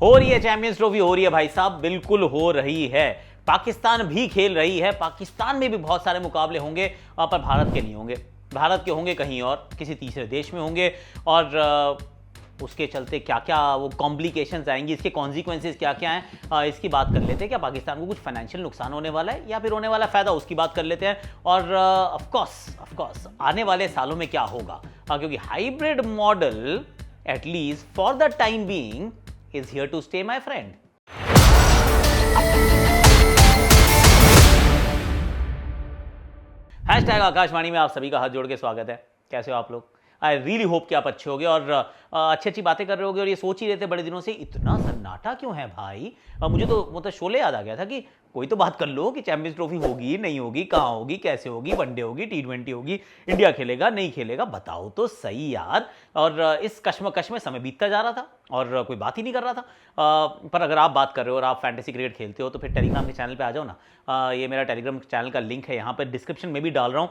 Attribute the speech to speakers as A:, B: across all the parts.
A: हो रही है चैंपियंस ट्रॉफी, हो रही है भाई साहब, बिल्कुल हो रही है। पाकिस्तान भी खेल रही है, पाकिस्तान में भी बहुत सारे मुकाबले होंगे, पर भारत के नहीं होंगे। भारत के होंगे कहीं और, किसी तीसरे देश में होंगे। और उसके चलते क्या क्या वो कॉम्प्लिकेशंस आएंगी, इसके कॉन्सिक्वेंसेस क्या क्या हैं, इसकी बात कर लेते हैं। क्या पाकिस्तान को कुछ फाइनेंशियल नुकसान होने वाला है या फिर होने वाला फायदा, उसकी बात कर लेते हैं। और ऑफ कोर्स आने वाले सालों में क्या होगा, क्योंकि hybrid model at least for the time being is here to stay, my friend. Hashtag Akashvani में आप सभी का हाथ जोड़ के स्वागत है। कैसे हो आप लोग? आई रियली होप कि आप अच्छे होगे और अच्छी अच्छी बातें कर रहे होगे। और ये सोच ही रहे थे बड़े दिनों से, इतना सन्नाटा क्यों है भाई? मुझे तो मतलब शोले याद आ गया था कि कोई तो बात कर लो कि चैंपियंस ट्रॉफी होगी नहीं होगी, कहाँ होगी, कैसे होगी, वनडे होगी, T20 होगी, इंडिया खेलेगा नहीं खेलेगा, बताओ तो सही यार। और इस कश्मकश में समय बीतता जा रहा था और कोई बात ही नहीं कर रहा था। पर अगर आप बात कर रहे हो और आप फैंटेसी क्रिकेट खेलते हो तो फिर टेलीग्राम के चैनल पे आ जाओ ना। ये मेरा टेलीग्राम चैनल का लिंक है, यहाँ पर डिस्क्रिप्शन में भी डाल रहा हूँ।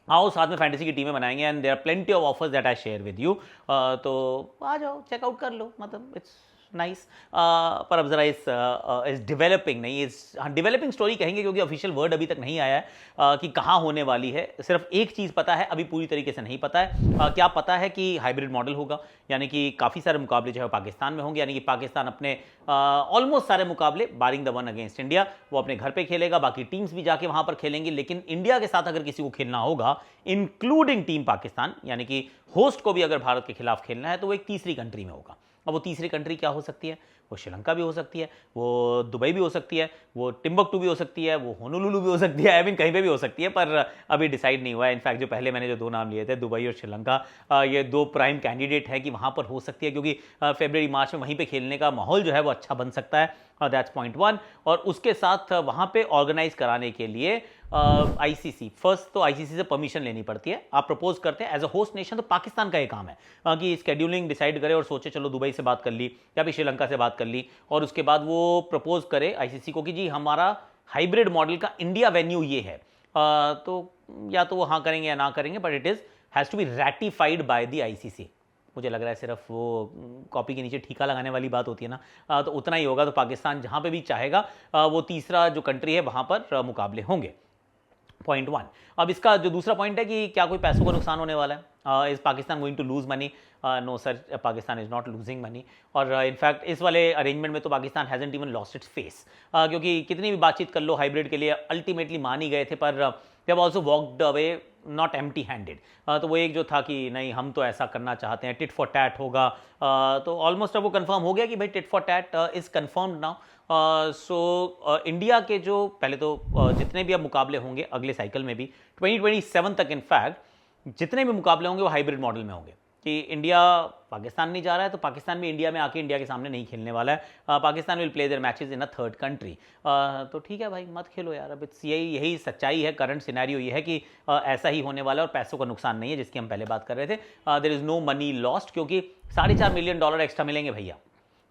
A: आओ साथ में फैंटेसी की टीमें बनाएंगे and there are plenty of offers that I share with you. तो आ जाओ, चेकआउट कर लो, मतलब इट्स नाइस। पर अब जरा इस डेवलपिंग नहीं, इस डेवलपिंग स्टोरी कहेंगे क्योंकि ऑफिशियल वर्ड अभी तक नहीं आया है कि कहाँ होने वाली है। सिर्फ एक चीज़ पता है, अभी पूरी तरीके से नहीं पता है। क्या पता है कि हाइब्रिड मॉडल होगा, यानी कि काफ़ी सारे मुकाबले जो है पाकिस्तान में होंगे, यानी कि पाकिस्तान अपने ऑलमोस्ट सारे मुकाबले barring the one against India वो अपने घर पे खेलेगा, बाकी टीम्स भी जाके वहाँ पर खेलेंगी। लेकिन इंडिया के साथ अगर किसी को खेलना होगा, इंक्लूडिंग टीम पाकिस्तान, यानी कि होस्ट को भी अगर भारत के खिलाफ खेलना है, तो वो एक तीसरी कंट्री में होगा। अब वो तीसरी कंट्री क्या हो सकती है? वो श्रीलंका भी हो सकती है, वो दुबई भी हो सकती है, वो टिम्बकटू भी हो सकती है, वो होनोलुलु भी हो सकती है, आई मीन कहीं पे भी हो सकती है। पर अभी डिसाइड नहीं हुआ है। इनफैक्ट जो पहले मैंने जो दो नाम लिए थे, दुबई और श्रीलंका, ये दो प्राइम कैंडिडेट है कि वहाँ पर हो सकती है, क्योंकि फरवरी मार्च में वहीं पर खेलने का माहौल जो है वो अच्छा बन सकता है। That's point one. और उसके साथ वहाँ पे ऑर्गेनाइज कराने के लिए आईसीसी, फर्स्ट तो आईसीसी से परमिशन लेनी पड़ती है। आप प्रपोज करते हैं एज अ होस्ट नेशन, तो पाकिस्तान का ये काम है कि स्केड्यूलिंग डिसाइड करे और सोचे चलो दुबई से बात कर ली या फिर श्रीलंका से बात कर ली, और उसके बाद वो प्रपोज करे आईसीसी को कि जी हमारा हाइब्रिड मॉडल का इंडिया वेन्यू ये है। तो या तो वो हाँ करेंगे या ना करेंगे, but it is has to be ratified by the ICC. मुझे लग रहा है सिर्फ वो कॉपी के नीचे ठीका लगाने वाली बात होती है ना, तो उतना ही होगा। तो पाकिस्तान जहाँ पे भी चाहेगा वो तीसरा जो कंट्री है वहाँ पर मुकाबले होंगे। Point one. अब इसका जो दूसरा पॉइंट है कि क्या कोई पैसों का नुकसान होने वाला है? Is Pakistan going to lose money? No sir, Pakistan is not losing money. और इनफैक्ट इस वाले अरेंजमेंट में तो Pakistan hasn't even lost its face, क्योंकि कितनी भी बातचीत कर लो हाइब्रिड के लिए, अल्टीमेटली मान ही गए थे, पर they have also walked away not empty handed. तो वो एक जो था कि नहीं हम तो ऐसा करना चाहते हैं, टिट फॉर टैट होगा। तो ऑलमोस्ट अब वो कंफर्म हो गया कि भाई tit for tat is confirmed now. So India के जो पहले तो जितने भी अब मुकाबले होंगे अगले साइकिल में भी 2027 तक, इनफैक्ट जितने भी मुकाबले होंगे वो हाइब्रिड मॉडल में होंगे कि इंडिया पाकिस्तान नहीं जा रहा है तो पाकिस्तान भी इंडिया में आके इंडिया के सामने नहीं खेलने वाला है। Pakistan will play their matches in a third country. तो ठीक है भाई, मत खेलो यार। अब इट्स यही सच्चाई है, करंट सिनेरियो ये है कि ऐसा ही होने वाला है और पैसों का नुकसान नहीं है, जिसकी हम पहले बात कर रहे थे। There is no money lost, क्योंकि $4.5 मिलियन एक्स्ट्रा मिलेंगे भैया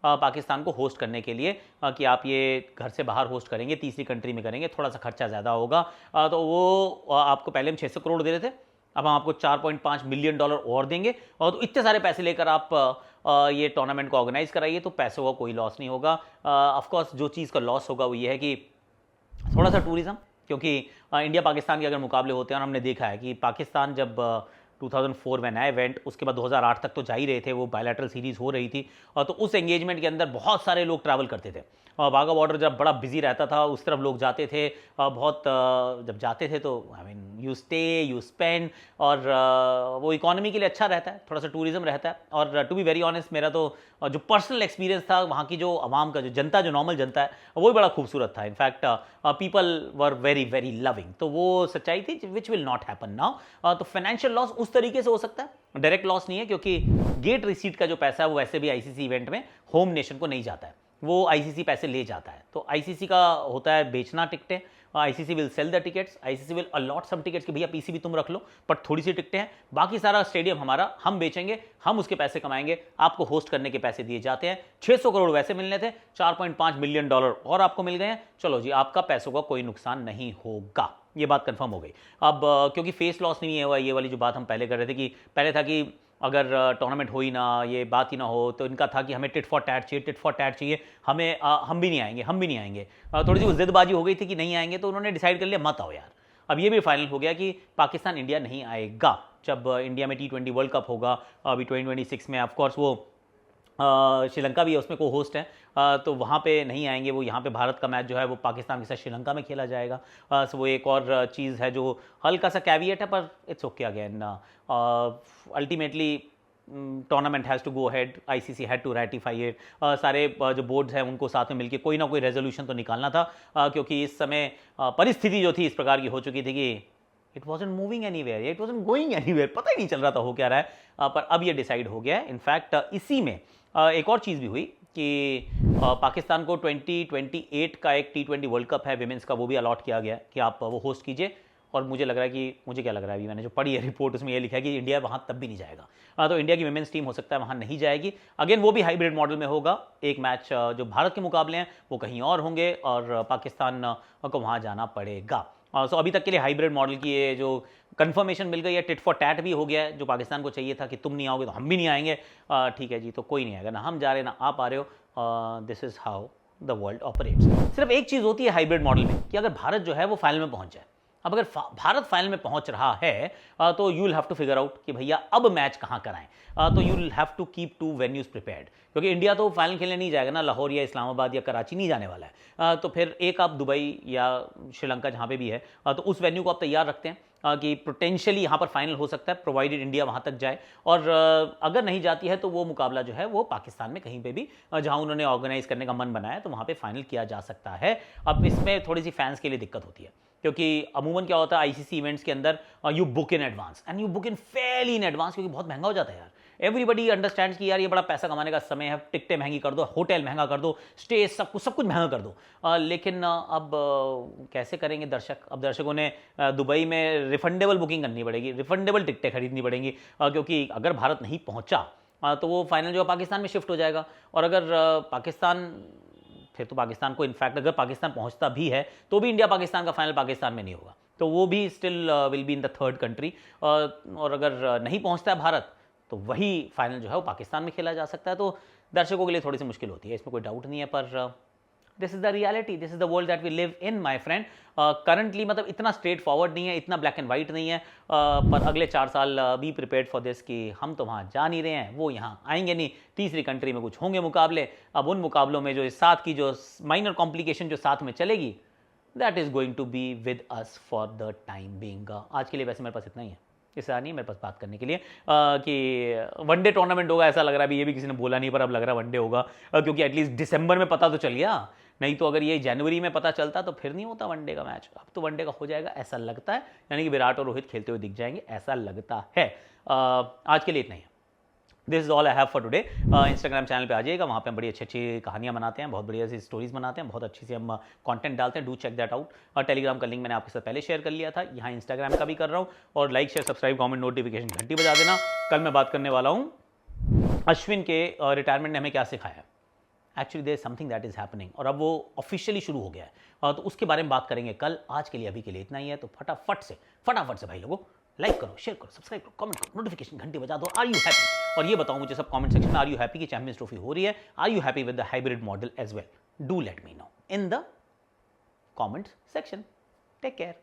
A: पाकिस्तान को होस्ट करने के लिए, कि आप ये घर से बाहर होस्ट करेंगे, तीसरी कंट्री में करेंगे, थोड़ा सा खर्चा ज़्यादा होगा। तो वो आपको पहले हम 600 करोड़ दे रहे थे, अब हम आपको $4.5 मिलियन और देंगे। और तो इतने सारे पैसे लेकर आप ये टूर्नामेंट को ऑर्गेनाइज कराइए, तो पैसों का कोई लॉस नहीं होगा। ऑफकोर्स जो चीज़ का लॉस होगा वो ये है कि थोड़ा सा टूरिज़्म, क्योंकि इंडिया पाकिस्तान के अगर मुकाबले होते हैं, और हमने देखा है कि पाकिस्तान जब 2004 में नया इवेंट, उसके बाद 2008 तक तो जा ही रहे थे, वो बायलैटरल सीरीज़ हो रही थी। तो उस एंगेजमेंट के अंदर बहुत सारे लोग ट्रैवल करते थे। वाघा बॉर्डर जब बड़ा बिजी रहता था उस तरफ लोग जाते थे, बहुत जब जाते थे तो I mean you stay you spend, और वो इकोनॉमी के लिए अच्छा रहता है, थोड़ा सा टूरिज्म रहता है। और टू बी वेरी ऑनेस्ट, मेरा तो जो पर्सनल एक्सपीरियंस था वहाँ की जो आवाम का, जो जनता, जो नॉर्मल जनता है, वो भी बड़ा खूबसूरत था। In fact people were very very loving. तो वो सच्चाई थी which will not happen now. तो फाइनेंशियल लॉस उस तरीके से हो सकता है, डायरेक्ट लॉस नहीं है, क्योंकि गेट रिसीट का जो पैसा है वो वैसे भी आईसीसी इवेंट में होम नेशन को नहीं जाता है, वो आईसीसी पैसे ले जाता है। तो आईसीसी का होता है बेचना टिकटें, ICC will sell the tickets, ICC will allot some tickets कि भैया पीसीबी तुम रख लो, पर थोड़ी सी टिकटें हैं, बाकी सारा स्टेडियम हमारा, हम बेचेंगे, हम उसके पैसे कमाएंगे, आपको होस्ट करने के पैसे दिए जाते हैं। 600 करोड़ वैसे मिलने थे, $4.5 मिलियन और आपको मिल गए हैं, चलो जी आपका पैसों का कोई नुकसान नहीं होगा। ये बात कंफर्म हो गई। अब क्योंकि फेस लॉस नहीं हुआ, ये वाली जो बात हम पहले कर रहे थे कि पहले था कि अगर टूर्नामेंट हो ही ना, ये बात ही ना हो, तो इनका था कि हमें टिट फॉर टैट चाहिए, टिट फॉर टैट चाहिए, हमें हम भी नहीं आएंगे, हम भी नहीं आएंगे। थोड़ी सी जिदबाजी हो गई थी कि नहीं आएंगे, तो उन्होंने डिसाइड कर लिया मत आओ यार। अब ये भी फाइनल हो गया कि पाकिस्तान इंडिया नहीं आएगा। जब इंडिया में T20 वर्ल्ड कप होगा अभी 2026 में, ऑफकोर्स वो श्रीलंका भी है उसमें, को होस्ट है, तो वहाँ पे नहीं आएंगे वो। यहाँ पे भारत का मैच जो है वो पाकिस्तान के साथ श्रीलंका में खेला जाएगा। सो वो एक और चीज़ है जो हल्का सा कैविएट है, पर it's okay again. Ultimately tournament has to go ahead, ICC had to ratify it. सारे जो बोर्ड्स हैं उनको साथ में मिलकर कोई ना कोई रेजोल्यूशन तो निकालना था, क्योंकि इस समय परिस्थिति जो थी इस प्रकार की हो चुकी थी कि it wasn't moving anywhere, it wasn't going anywhere, पता ही नहीं चल रहा था हो क्या रहा है। पर अब ये डिसाइड हो गया है। इनफैक्ट इसी में एक और चीज़ भी हुई कि पाकिस्तान को 2028 का एक T20 वर्ल्ड कप है विमेंस का, वो भी अलॉट किया गया कि आप वो होस्ट कीजिए। और मुझे लग रहा है कि, मुझे क्या लग रहा है, अभी मैंने जो पढ़ी है रिपोर्ट उसमें ये लिखा है कि इंडिया वहाँ तब भी नहीं जाएगा। तो इंडिया की विमेंस टीम हो सकता है वहाँ नहीं जाएगी। अगेन वो भी हाइब्रिड मॉडल में होगा, एक मैच जो भारत के मुकाबले हैं वो कहीं और होंगे और पाकिस्तान को वहाँ जाना पड़ेगा। सो अभी तक के लिए हाइब्रिड मॉडल की ये जो कंफर्मेशन मिल गई है, टिट फॉर टैट भी हो गया है। जो पाकिस्तान को चाहिए था कि तुम नहीं आओगे तो हम भी नहीं आएंगे, ठीक है जी, तो कोई नहीं आएगा, ना हम जा रहे ना आप आ रहे हो। This is how the world operates. सिर्फ एक चीज़ होती है हाइब्रिड मॉडल में कि अगर भारत जो है वो फाइनल में पहुंच जाए। अब अगर भारत फाइनल में पहुंच रहा है तो you will have to figure out कि भैया अब मैच कहाँ कराएं। तो you will have to keep 2 venues prepared, क्योंकि इंडिया तो फाइनल खेलने नहीं जाएगा ना, लाहौर या इस्लामाबाद या कराची नहीं जाने वाला है। तो फिर एक आप दुबई या श्रीलंका जहाँ पे भी है, तो उस वेन्यू को आप तैयार रखते हैं कि पोटेंशियली यहाँ पर फाइनल हो सकता है, प्रोवाइडेड इंडिया वहाँ तक जाए। और अगर नहीं जाती है तो वो मुकाबला जो है वो पाकिस्तान में कहीं पे भी जहाँ उन्होंने ऑर्गेनाइज करने का मन बनाया तो वहाँ पे फाइनल किया जा सकता है। अब इसमें थोड़ी सी फैंस के लिए दिक्कत होती है, क्योंकि अमूमन क्या होता है ICC इवेंट्स के अंदर, you book in advance and you book in Fairlie in advance, क्योंकि बहुत महंगा हो जाता है यार। एवरीबडी अंडरस्टैंड्स कि यार ये बड़ा पैसा कमाने का समय है, टिकटें महंगी कर दो, होटल महंगा कर दो, स्टे सब कुछ महंगा कर दो। लेकिन अब कैसे करेंगे दर्शक? अब दर्शकों ने दुबई में रिफंडेबल बुकिंग करनी पड़ेगी, रिफंडेबल टिकटें खरीदनी पड़ेंगी, क्योंकि अगर भारत नहीं पहुंचा तो वो फाइनल जो है पाकिस्तान में शिफ्ट हो जाएगा। और अगर पाकिस्तान, फिर तो पाकिस्तान को, इनफैक्ट अगर पाकिस्तान पहुंचता भी है तो भी इंडिया पाकिस्तान का फाइनल पाकिस्तान में नहीं होगा, तो वो भी still will be in the third country. और अगर नहीं पहुंचता है भारत तो वही फाइनल जो है वो पाकिस्तान में खेला जा सकता है। तो दर्शकों के लिए थोड़ी सी मुश्किल होती है, इसमें कोई डाउट नहीं है। पर this is the reality, this is the world that we live in my friend. Currently मतलब इतना स्ट्रेट फॉरवर्ड नहीं है, इतना ब्लैक एंड वाइट नहीं है। पर अगले 4 साल बी प्रिपेयर्ड फॉर दिस कि हम तो वहाँ जा नहीं रहे हैं, वो यहाँ आएंगे नहीं, तीसरी कंट्री में कुछ होंगे मुकाबले। अब उन मुकाबलों में जो इस साथ की जो माइनर कॉम्प्लिकेशन जो साथ में चलेगी, that is going to be with us for the time being. आज के लिए वैसे मेरे पास इतना ही है, इससे नहीं है मेरे पास बात करने के लिए कि वनडे टूर्नामेंट होगा ऐसा लग रहा है। अभी ये भी किसी ने बोला नहीं, पर अब लग रहा है वनडे होगा, क्योंकि एटलीस्ट दिसंबर में पता तो चल गया। नहीं तो अगर ये जनवरी में पता चलता तो फिर नहीं होता वनडे का मैच। अब तो वनडे का हो जाएगा ऐसा लगता है, यानी कि विराट और रोहित खेलते हुए दिख जाएंगे ऐसा लगता है। आज के लिए इतना ही है। This is all I have for today. Instagram channel पे आ जाइएगा, वहाँ पे हम बड़ी अच्छी अच्छी कहानियाँ बनाते हैं, बहुत बढ़िया सी स्टोरीज बनाते हैं, बहुत अच्छी सी हम कंटेंट डालते हैं। Do check that out. और टेलीग्राम का लिंक मैंने आपके साथ पहले शेयर कर लिया था, यहाँ इंस्टाग्राम का भी कर रहा हूँ। और like share subscribe comment notification घंटी बजा देना। कल मैं बात करने वाला हूँ अश्विन के रिटायरमेंट ने हमें क्या सिखाया। Actually there is something that is happening, और अब वो ऑफिशियली शुरू हो गया है, तो उसके बारे में बात करेंगे कल। आज के लिए अभी के लिए इतना ही है, तो फटाफट से भाई लोगों लाइक करो, शेयर करो, सब्सक्राइब करो, कमेंट करो, नोटिफिकेशन घंटी बजा दो। Are you happy? और ये बताओ मुझे सब कमेंट सेक्शन में, आर यू हैप्पी कि चैंपियंस ट्रॉफी हो रही है? Are you happy with the hybrid model as well? Do let me know in the comment section. Take care.